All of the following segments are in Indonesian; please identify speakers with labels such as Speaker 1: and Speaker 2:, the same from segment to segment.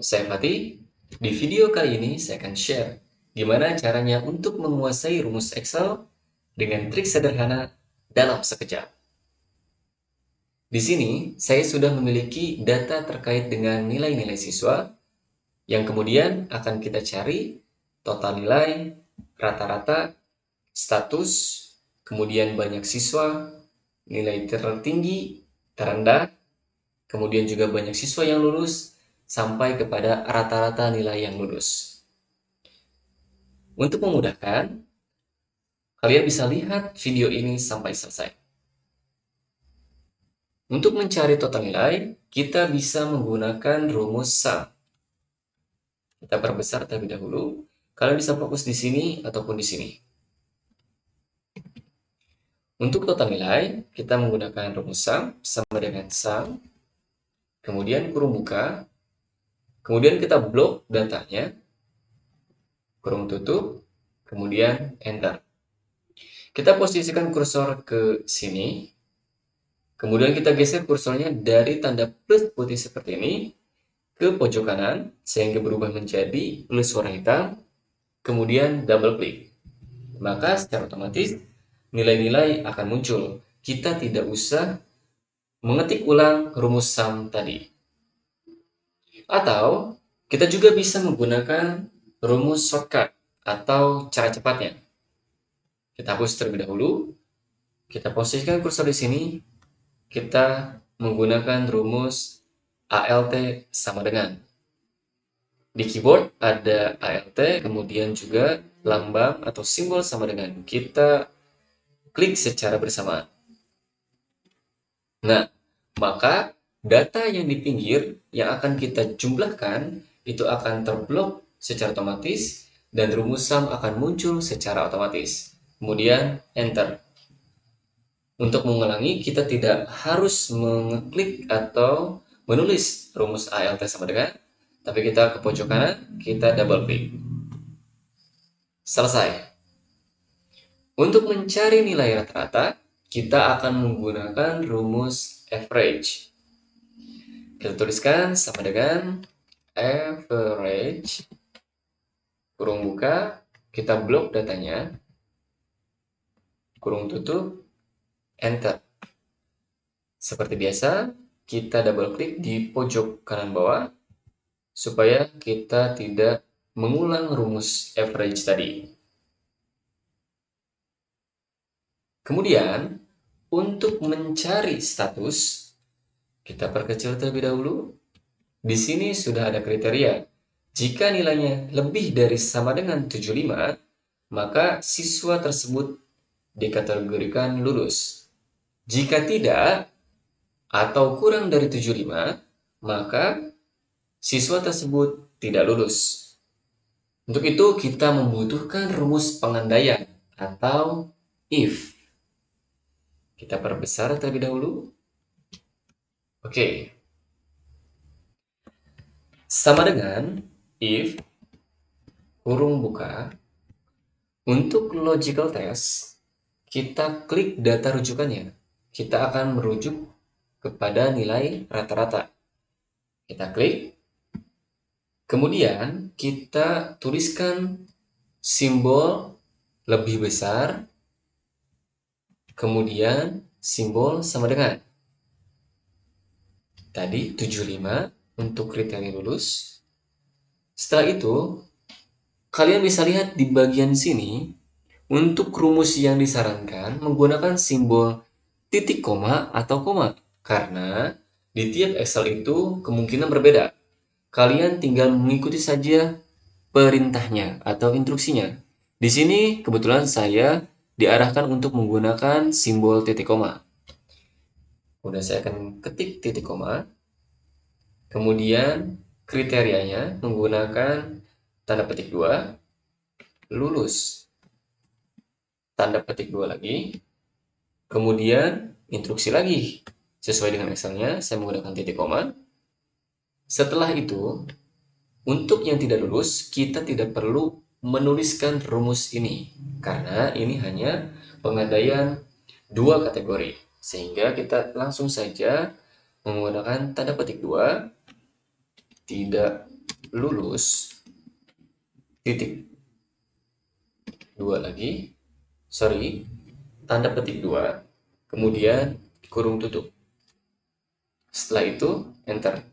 Speaker 1: saya Fatih. Di video kali ini saya akan share gimana caranya untuk menguasai rumus Excel dengan trik sederhana dalam sekejap. Di sini, saya sudah memiliki data terkait dengan nilai-nilai siswa yang kemudian akan kita cari total nilai, rata-rata, status, kemudian banyak siswa, nilai tertinggi, terendah, kemudian juga banyak siswa yang lulus, sampai kepada rata-rata nilai yang lulus. Untuk memudahkan, kalian bisa lihat video ini sampai selesai. Untuk mencari total nilai, kita bisa menggunakan rumus sum. Kita perbesar terlebih dahulu. Kalian bisa fokus di sini ataupun di sini. Untuk total nilai, kita menggunakan rumus sum sama dengan sum, kemudian kurung buka, kemudian kita blok datanya, kurung tutup, kemudian enter. Kita posisikan kursor ke sini, kemudian kita geser kursornya dari tanda plus putih seperti ini ke pojok kanan, sehingga berubah menjadi plus warna hitam, kemudian double klik. Maka secara otomatis nilai-nilai akan muncul. Kita tidak usah mengetik ulang rumus sum tadi. Atau kita juga bisa menggunakan rumus shortcut atau cara cepatnya. Kita hapus terlebih dahulu. Kita posisikan kursor di sini. Kita menggunakan rumus ALT sama dengan. Di keyboard ada ALT, kemudian juga lambang atau simbol sama dengan. Kita klik secara bersamaan. Nah, maka data yang di pinggir yang akan kita jumlahkan itu akan terblok secara otomatis dan rumus sum akan muncul secara otomatis. Kemudian enter. Untuk mengulangi, kita tidak harus mengeklik atau menulis rumus ALT sama dengan, tapi kita ke pojok kanan, kita double klik. Selesai. Untuk mencari nilai rata-rata, kita akan menggunakan rumus average. Kita tuliskan sama dengan average, kurung buka, kita blok datanya, kurung tutup, enter. Seperti biasa, kita double klik di pojok kanan bawah, supaya kita tidak mengulang rumus average tadi. Kemudian, untuk mencari status, kita perkecil terlebih dahulu. Di sini sudah ada kriteria. Jika nilainya lebih dari sama dengan 75, maka siswa tersebut dikategorikan lulus. Jika tidak, atau kurang dari 75, maka siswa tersebut tidak lulus. Untuk itu, kita membutuhkan rumus pengandaian atau if. Kita perbesar terlebih dahulu. Oke. Sama dengan if, kurung buka, untuk logical test, kita klik data rujukannya. Kita akan merujuk kepada nilai rata-rata. Kita klik. Kemudian kita tuliskan simbol lebih besar, kemudian simbol sama dengan. Tadi 75 untuk kriteria lulus. Setelah itu, kalian bisa lihat di bagian sini, untuk rumus yang disarankan menggunakan simbol titik koma atau koma. Karena di tiap Excel itu kemungkinan berbeda. Kalian tinggal mengikuti saja perintahnya atau instruksinya. Di sini kebetulan saya diarahkan untuk menggunakan simbol titik koma. Kemudian saya akan ketik titik koma. Kemudian kriterianya menggunakan tanda petik 2, lulus. Tanda petik 2 lagi. Kemudian instruksi lagi. Sesuai dengan Excelnya, saya menggunakan titik koma. Setelah itu, untuk yang tidak lulus, kita tidak perlu menuliskan rumus ini. Karena ini hanya pengandaian 2 kategori. Sehingga kita langsung saja menggunakan tanda petik 2, tidak lulus titik 2 lagi, sorry, tanda petik 2, kemudian kurung tutup. Setelah itu, enter.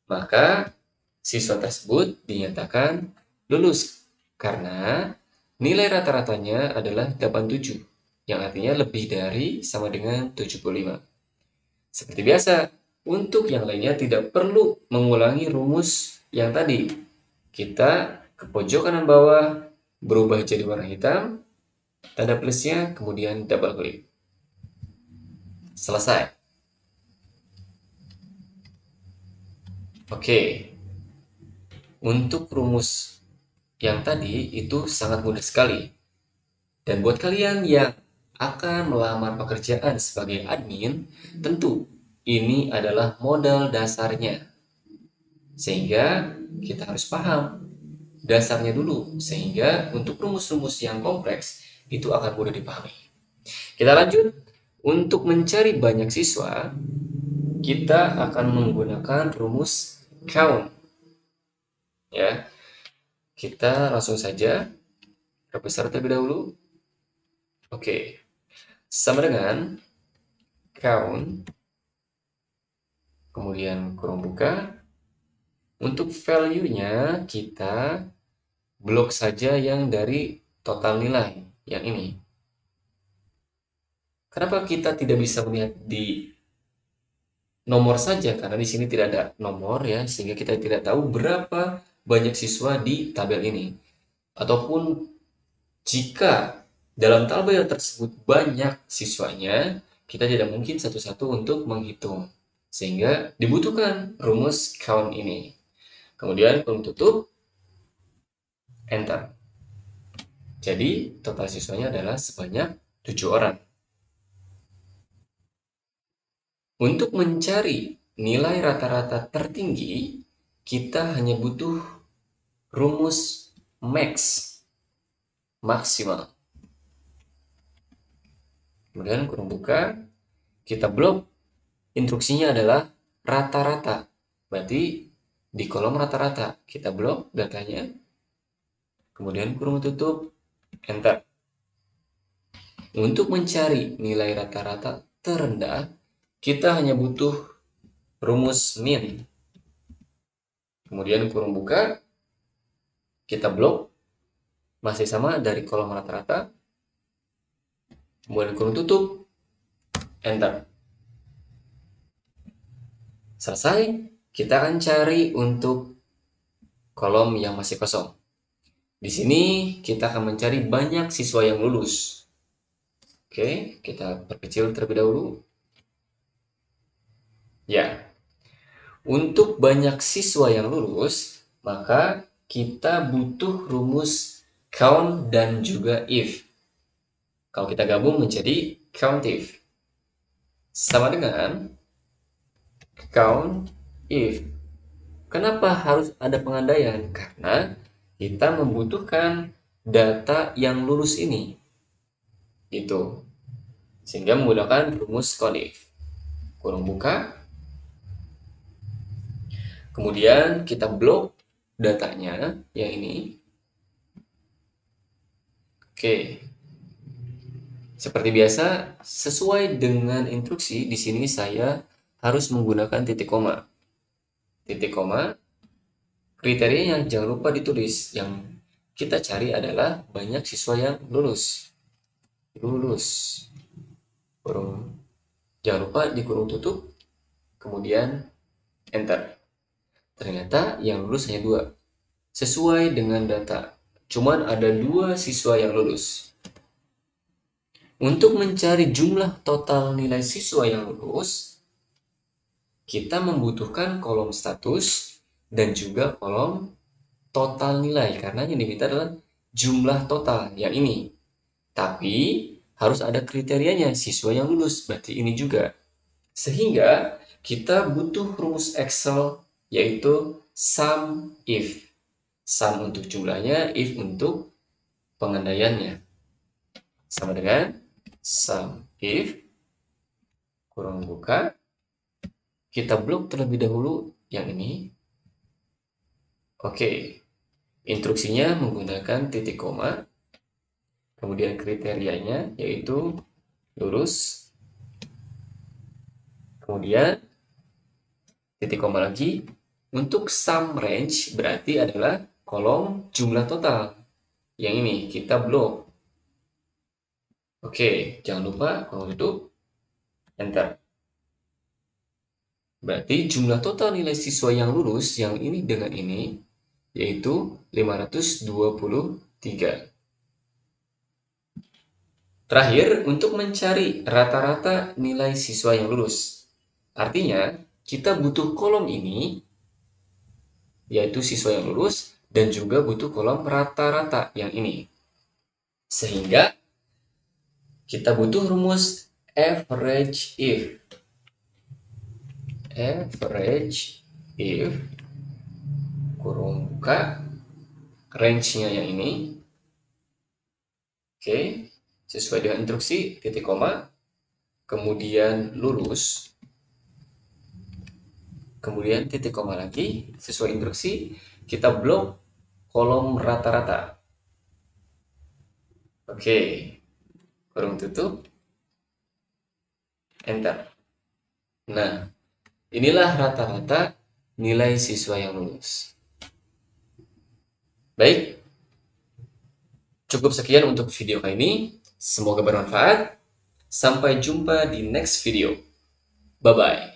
Speaker 1: Maka siswa tersebut dinyatakan lulus karena nilai rata-ratanya adalah 87, yang artinya lebih dari sama dengan 75. Seperti biasa, untuk yang lainnya tidak perlu mengulangi rumus yang tadi. Kita ke pojok kanan bawah, berubah jadi warna hitam, tanda plusnya, kemudian double klik. Selesai. Oke, untuk rumus yang tadi itu sangat mudah sekali. Dan buat kalian yang akan melamar pekerjaan sebagai admin, tentu ini adalah modal dasarnya. Sehingga kita harus paham dasarnya dulu, sehingga untuk rumus-rumus yang kompleks itu akan mudah dipahami. Kita lanjut. Untuk mencari banyak siswa, kita akan menggunakan rumus count. Ya, kita langsung saja perbesar terlebih dahulu. Oke, sama dengan count, kemudian kurung buka. Untuk value-nya kita blok saja yang dari total nilai, yang ini. Kenapa kita tidak bisa melihat di nomor saja? Karena di sini tidak ada nomor ya, sehingga kita tidak tahu berapa banyak siswa di tabel ini. Ataupun jika dalam tabel tersebut banyak siswanya, kita tidak mungkin satu-satu untuk menghitung. Sehingga dibutuhkan rumus count ini. Kemudian kurung tutup, enter. Jadi total siswanya adalah sebanyak 7 orang. Untuk mencari nilai rata-rata tertinggi, kita hanya butuh rumus max, maksimal. Kemudian kurung buka, kita blok. Instruksinya adalah rata-rata. Berarti di kolom rata-rata kita blok datanya. Kemudian kurung tutup, enter. Untuk mencari nilai rata-rata terendah, kita hanya butuh rumus min. Kemudian kurung buka, kita blok, masih sama dari kolom rata-rata. Kemudian kurung tutup, enter. Selesai, kita akan cari untuk kolom yang masih kosong. Di sini kita akan mencari banyak siswa yang lulus. Oke, kita perkecil terlebih dahulu. Ya, untuk banyak siswa yang lulus, maka kita butuh rumus count dan juga if. Kalau kita gabung menjadi countif. Sama dengan count if. Kenapa harus ada pengandaian? Karena kita membutuhkan data yang lulus ini. Gitu. Sehingga menggunakan rumus countif. Kurung buka. Kemudian kita blok datanya yang ini. Oke. Seperti biasa, sesuai dengan instruksi, di sini saya harus menggunakan titik koma. Titik koma, kriterianya jangan lupa ditulis. Yang kita cari adalah banyak siswa yang lulus. Lulus. Kurung. Jangan lupa di kurung tutup, kemudian enter. Ternyata yang lulus hanya 2. Sesuai dengan data. Cuman ada 2 siswa yang lulus. Untuk mencari jumlah total nilai siswa yang lulus, kita membutuhkan kolom status dan juga kolom total nilai. Karena yang diminta adalah jumlah total, yang ini. Tapi harus ada kriterianya, siswa yang lulus, berarti ini juga. Sehingga kita butuh rumus Excel, yaitu sum if. Sum untuk jumlahnya, if untuk pengandaiannya. Sama dengan sum if, kurung buka, kita blok terlebih dahulu yang ini. Oke, instruksinya menggunakan titik koma, kemudian kriterianya yaitu lurus, kemudian titik koma lagi. Untuk sum range berarti adalah kolom jumlah total. Yang ini kita blok. Oke, jangan lupa kolom tutup, enter. Berarti jumlah total nilai siswa yang lulus yang ini dengan ini yaitu 523. Terakhir, untuk mencari rata-rata nilai siswa yang lulus. Artinya, kita butuh kolom ini, yaitu siswa yang lulus, dan juga butuh kolom rata-rata yang ini. Sehingga, kita butuh rumus average if. Average if, kurung buka, range-nya yang ini. Oke, sesuai dengan instruksi, titik koma, kemudian lulus, kemudian titik koma lagi, sesuai instruksi, kita blok kolom rata-rata. Oke, kurung tutup, enter. Nah, inilah rata-rata nilai siswa yang lulus. Baik, cukup sekian untuk video kali ini. Semoga bermanfaat. Sampai jumpa di next video. Bye-bye.